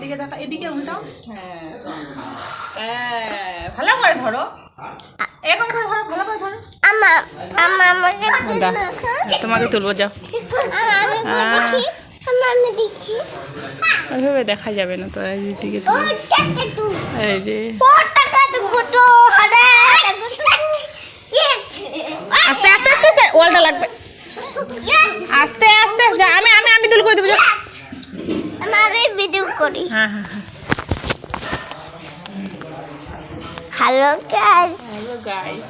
দিকে দেখা, এদিকে উল্টাও। হ্যাঁ, ভালো করে ধরো, এরকম করে ধরো, ভালো করে ধরো। তোমাকে তুলবো, যাও। ওইভাবে দেখা যাবে না তো, এইদিকে এই যে আস্তে আস্তে আস্তে আস্তে ওয়ালটা লাগবে, আস্তে আস্তে যা। আমি আমি আমি তুল করে দেবো, যা। আমি ভিডিও করি। হ্যাঁ হ্যাঁ হ্যাঁ। Hello guys, hello guys.